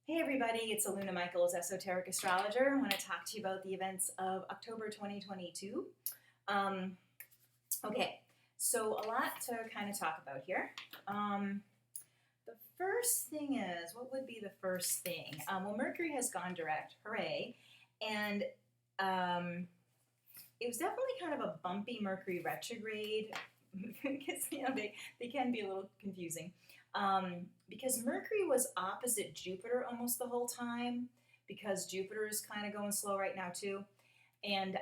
Hey everybody, it's Aluna Michaels, Esoteric Astrologer. I want to talk to you about the events of October 2022. Um, okay, so a lot to kind of talk about here. The first thing is, what would be the first thing? Well, Mercury has gone direct, hooray, and it was definitely kind of a bumpy Mercury retrograde because they can be a little confusing. Because Mercury was opposite Jupiter almost the whole time, because Jupiter is kind of going slow right now too. And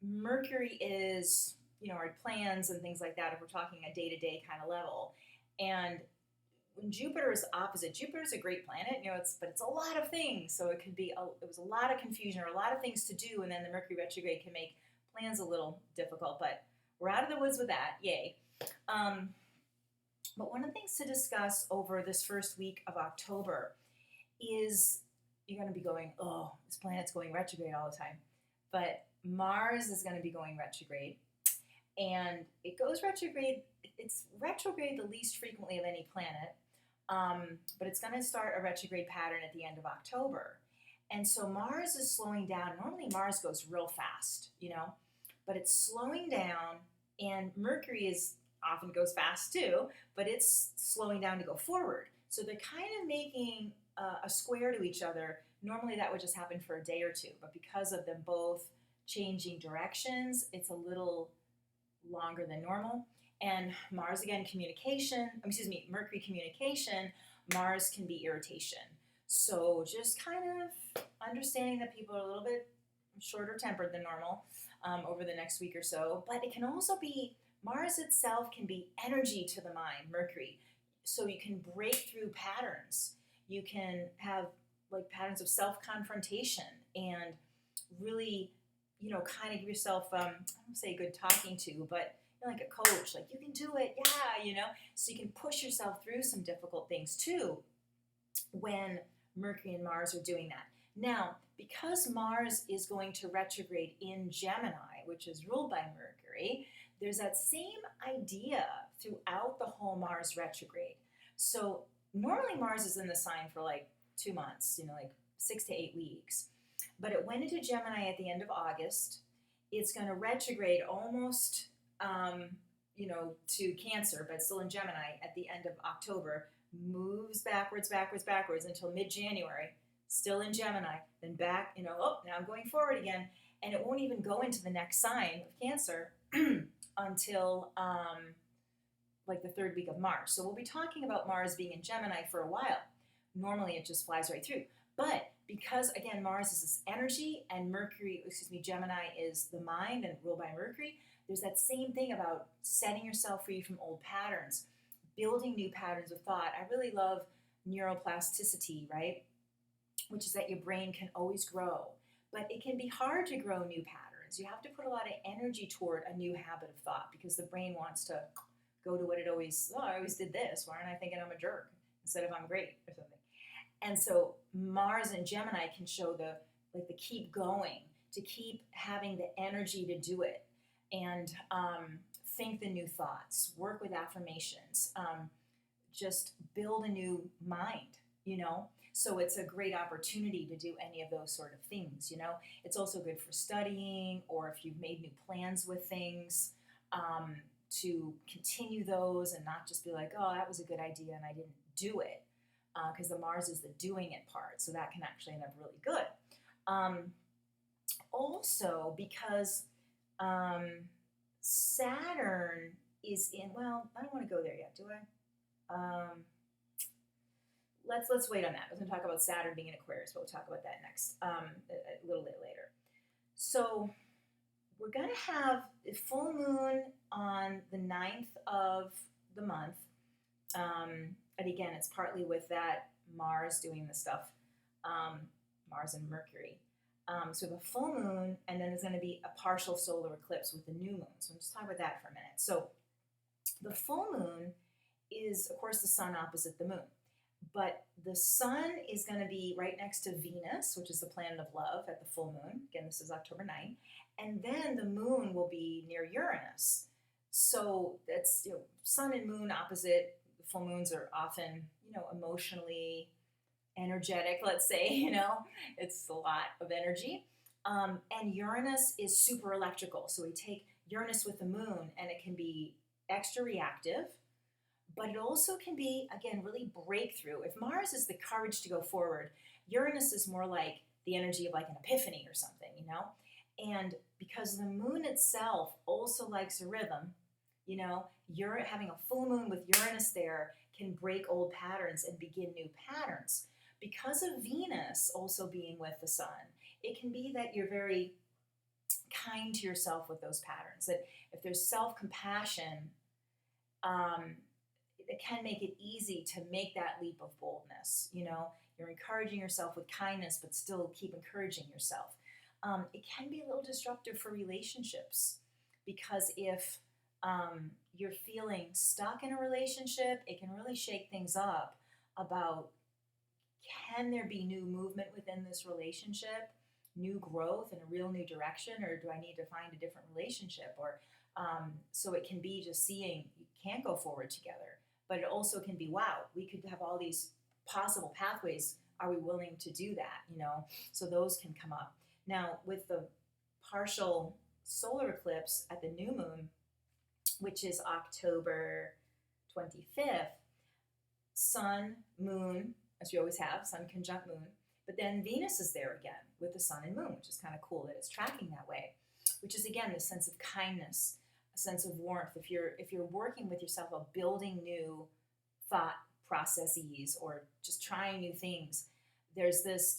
Mercury is, our plans and things like that, if we're talking a day-to-day kind of level. And when Jupiter is opposite, Jupiter is a great planet, but it's a lot of things. So it was a lot of confusion or a lot of things to do, and then the Mercury retrograde can make plans a little difficult. But we're out of the woods with that, yay. But one of the things to discuss over this first week of October is you're going to be going, oh, this planet's going retrograde all the time. But Mars is going to be going retrograde. And it goes retrograde. It's retrograde the least frequently of any planet. But it's going to start a retrograde pattern at the end of October. And so Mars is slowing down. Normally Mars goes real fast, but it's slowing down, and Mercury often goes fast too, but it's slowing down to go forward. So they're kind of making a square to each other. Normally that would just happen for a day or two, but because of them both changing directions, it's a little longer than normal. And Mars, again, Mercury communication, Mars can be irritation. So just kind of understanding that people are a little bit shorter tempered than normal over the next week or so. But it can also be, Mars itself can be energy to the mind, Mercury. So you can break through patterns. You can have patterns of self-confrontation and really, kind of give yourself, I don't say good talking to, but like a coach, like you can do it, yeah, so you can push yourself through some difficult things too when Mercury and Mars are doing that. Now, because Mars is going to retrograde in Gemini, which is ruled by Mercury, there's that same idea throughout the whole Mars retrograde. So normally Mars is in the sign for 2 months, 6 to 8 weeks. But it went into Gemini at the end of August. It's going to retrograde almost, to Cancer, but still in Gemini at the end of October, moves backwards until mid-January, still in Gemini, then back, now I'm going forward again. And it won't even go into the next sign of Cancer until the third week of March. So we'll be talking about Mars being in Gemini for a while. Normally it just flies right through. But because, again, Mars is this energy and Gemini is the mind and ruled by Mercury, there's that same thing about setting yourself free from old patterns, building new patterns of thought. I really love neuroplasticity, right? Which is that your brain can always grow. But it can be hard to grow new patterns. You have to put a lot of energy toward a new habit of thought because the brain wants to go to what I always did this. Why aren't I thinking I'm a jerk instead of I'm great or something? And so Mars and Gemini can show the keep going, to keep having the energy to do it, and think the new thoughts, work with affirmations, just build a new mind, So it's a great opportunity to do any of those sort of things, It's also good for studying, or if you've made new plans with things, to continue those and not just be like, oh, that was a good idea and I didn't do it. Because the Mars is the doing it part, so that can actually end up really good. Also, because Saturn is in, I don't want to go there yet, do I? Let's wait on that. I was going to talk about Saturn being in Aquarius, but we'll talk about that next, a little bit later. So we're going to have a full moon on the 9th of the month. And again, it's partly with that Mars doing the stuff, Mars and Mercury. So we have a full moon, and then there's going to be a partial solar eclipse with the new moon. So we'll just talk about that for a minute. So the full moon is, of course, the sun opposite the moon. But the sun is going to be right next to Venus, which is the planet of love, at the full moon. Again, this is October 9th. And then the moon will be near Uranus. So that's, sun and moon opposite. Full moons are often, emotionally energetic, let's say, it's a lot of energy. And Uranus is super electrical. So we take Uranus with the moon, and it can be extra reactive, but it also can be, again, really breakthrough. If Mars is the courage to go forward, Uranus is more like the energy of like an epiphany or something, And because the moon itself also likes a rhythm, you're having a full moon with Uranus there can break old patterns and begin new patterns. Because of Venus also being with the sun, it can be that you're very kind to yourself with those patterns. That if there's self-compassion, it can make it easy to make that leap of boldness. You're encouraging yourself with kindness, but still keep encouraging yourself. It can be a little disruptive for relationships, because if you're feeling stuck in a relationship, it can really shake things up about, can there be new movement within this relationship, new growth in a real new direction, or do I need to find a different relationship? Or so it can be just seeing you can't go forward together, but it also can be, wow, we could have all these possible pathways. Are we willing to do that? So those can come up. Now, with the partial solar eclipse at the new moon, which is October 25th, sun, moon, as we always have, sun conjunct moon, but then Venus is there again with the sun and moon, which is kind of cool that it's tracking that way, which is, again, the sense of kindness, a sense of warmth. If you're working with yourself about building new thought processes or just trying new things, there's this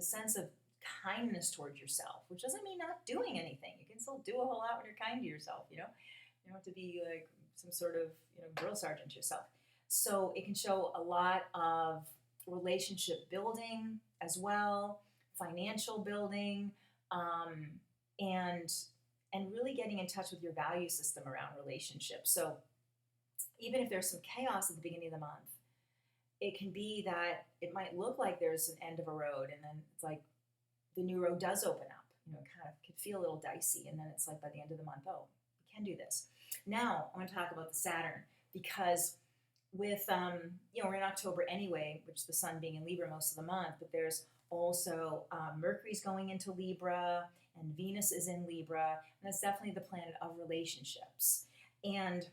sense of kindness towards yourself, which doesn't mean not doing anything. You can still do a whole lot when you're kind to yourself, You don't have to be like some sort of, drill sergeant to yourself. So it can show a lot of relationship building as well, financial building, and really getting in touch with your value system around relationships. So even if there's some chaos at the beginning of the month, it can be that it might look like there's an end of a road, and then it's like the new road does open up. It kind of could feel a little dicey, and then it's like by the end of the month, oh, we can do this. Now I want to talk about the Saturn, because with we're in October anyway, which the sun being in Libra most of the month, but there's also Mercury's going into Libra, and Venus is in Libra, and that's definitely the planet of relationships. And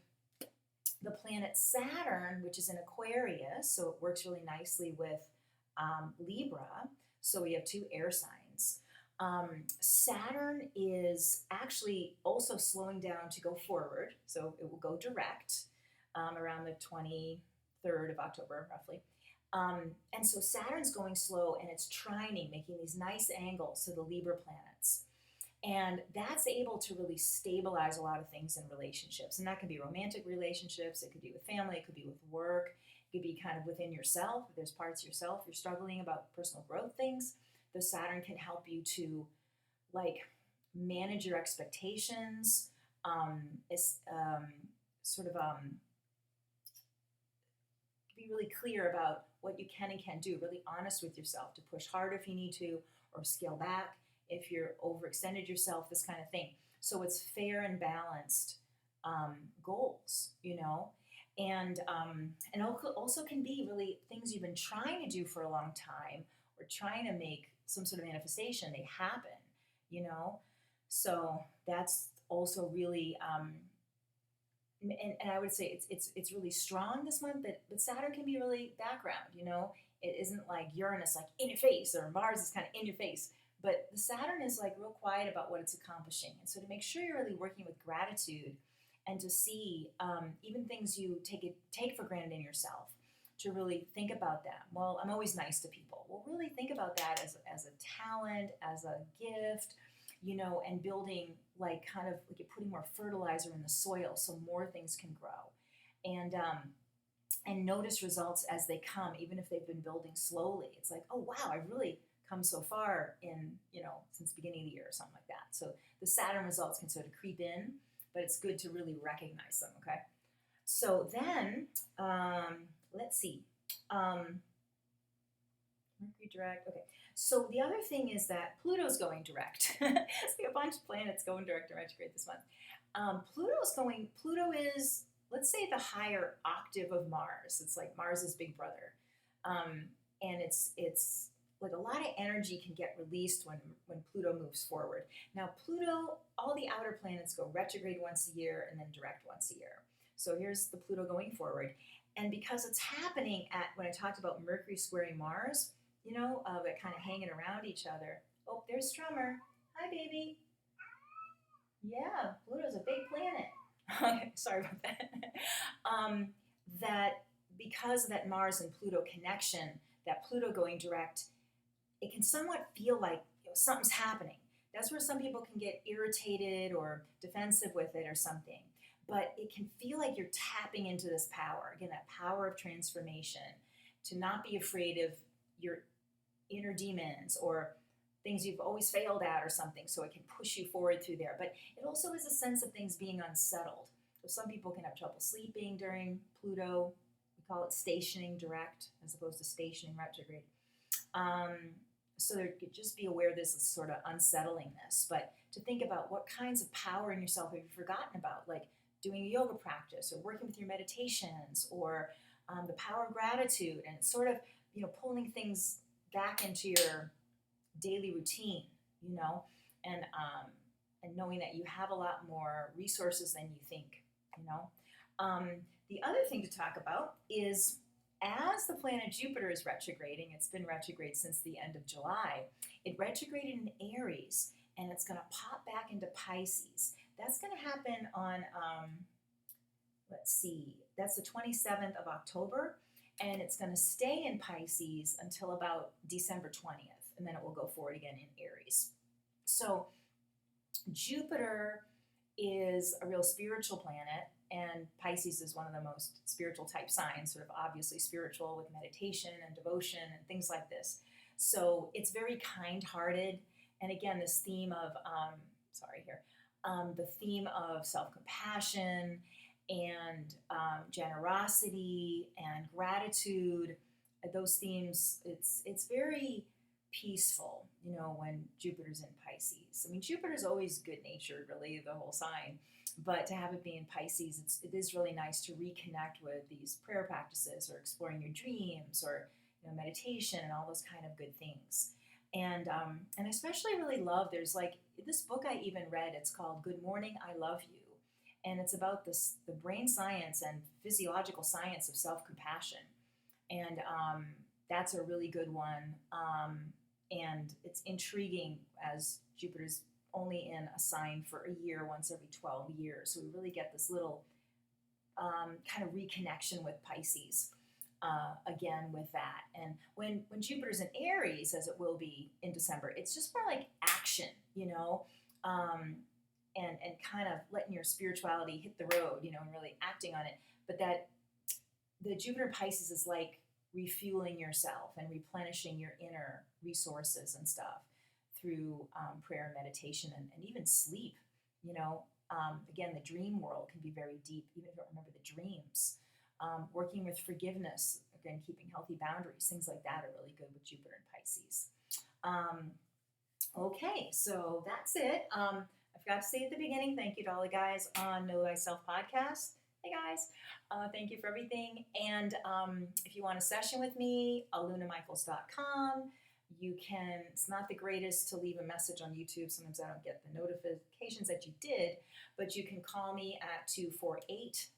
the planet Saturn, which is in Aquarius, so it works really nicely with Libra, so we have two air signs. Saturn is actually also slowing down to go forward, so it will go direct around the 23rd of October, roughly. And so Saturn's going slow, and it's trining, making these nice angles to the Libra planets. And that's able to really stabilize a lot of things in relationships. And that can be romantic relationships, it could be with family, it could be with work, it could be kind of within yourself. If there's parts of yourself you're struggling about personal growth things, the Saturn can help you to manage your expectations, be really clear about what you can and can't do, really honest with yourself, to push harder if you need to, or scale back if you're overextended yourself, this kind of thing. So it's fair and balanced goals, and also can be really things you've been trying to do for a long time, or trying to make some sort of manifestation, they happen, So that's also really, and I would say it's really strong this month, but Saturn can be really background, It isn't like Uranus like in your face, or Mars is kind of in your face, but the Saturn is like real quiet about what it's accomplishing. And so to make sure you're really working with gratitude, and to see even things you take for granted in yourself, to really think about that. Well, I'm always nice to people. Well, really think about that as a talent, as a gift, and building kind of like you're putting more fertilizer in the soil so more things can grow. And notice results as they come, even if they've been building slowly. It's like, oh wow, I've really come so far in, since the beginning of the year or something like that. So the Saturn results can sort of creep in, but it's good to really recognize them, okay? So then, let's see. Mercury direct, okay. So the other thing is that Pluto's going direct. So we have a bunch of planets going direct or retrograde this month. Pluto is, let's say, the higher octave of Mars. It's like Mars' big brother. and it's like a lot of energy can get released when Pluto moves forward. Now Pluto, all the outer planets go retrograde once a year and then direct once a year. So here's the Pluto going forward. And because it's happening at, when I talked about Mercury squaring Mars, that kind of hanging around each other. Oh, there's Strummer. Hi, baby. Yeah, Pluto's a big planet. Okay, sorry about that. That because of that Mars and Pluto connection, that Pluto going direct, it can somewhat feel like something's happening. That's where some people can get irritated or defensive with it or something. But it can feel like you're tapping into this power. Again, that power of transformation, to not be afraid of your inner demons or things you've always failed at or something, so it can push you forward through there. But it also is a sense of things being unsettled. So some people can have trouble sleeping during Pluto. We call it stationing direct as opposed to stationing retrograde. So there could just be aware of this sort of unsettlingness. But to think about what kinds of power in yourself have you forgotten about, like doing a yoga practice or working with your meditations or the power of gratitude, and sort of pulling things back into your daily routine, and knowing that you have a lot more resources than you think. The other thing to talk about is, as the planet Jupiter is retrograding, it's been retrograde since the end of July. It retrograded in Aries, and it's going to pop back into Pisces. That's going to happen on, that's the 27th of October, and it's going to stay in Pisces until about December 20th, and then it will go forward again in Aries. So Jupiter is a real spiritual planet, and Pisces is one of the most spiritual type signs, sort of obviously spiritual with meditation and devotion and things like this. So it's very kind-hearted. And again, this theme of, the theme of self-compassion and generosity and gratitude, those themes, it's very peaceful, when Jupiter's in Pisces. I mean, Jupiter's always good-natured, really, the whole sign. But to have it be in Pisces, it is really nice to reconnect with these prayer practices or exploring your dreams or meditation and all those kind of good things. And I especially really love, there's like this book I even read, it's called Good Morning, I Love You. And it's about the brain science and physiological science of self-compassion. And that's a really good one. And it's intriguing, as Jupiter's only in a sign for a year, once every 12 years. So we really get this little kind of reconnection with Pisces again with that. And when Jupiter's in Aries, as it will be in December, it's just more like action, and kind of letting your spirituality hit the road, and really acting on it. But that the Jupiter Pisces is like refueling yourself and replenishing your inner resources and stuff through prayer and meditation and even sleep. Again, the dream world can be very deep, even if you don't remember the dreams. Working with forgiveness, again, keeping healthy boundaries, things like that are really good with Jupiter and Pisces. Okay, so that's it. I forgot to say at the beginning, thank you to all the guys on Know Thyself podcast. Hey guys, thank you for everything. And if you want a session with me, alunamichaels.com. You can, it's not the greatest to leave a message on YouTube. Sometimes I don't get the notifications that you did, but you can call me at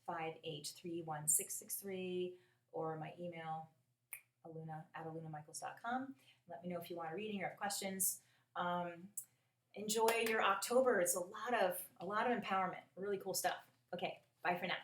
248-583-1663 or my email, aluna@alunamichaels.com. Let me know if you want a reading or have questions. Enjoy your October. It's a lot of empowerment, really cool stuff. Okay, bye for now.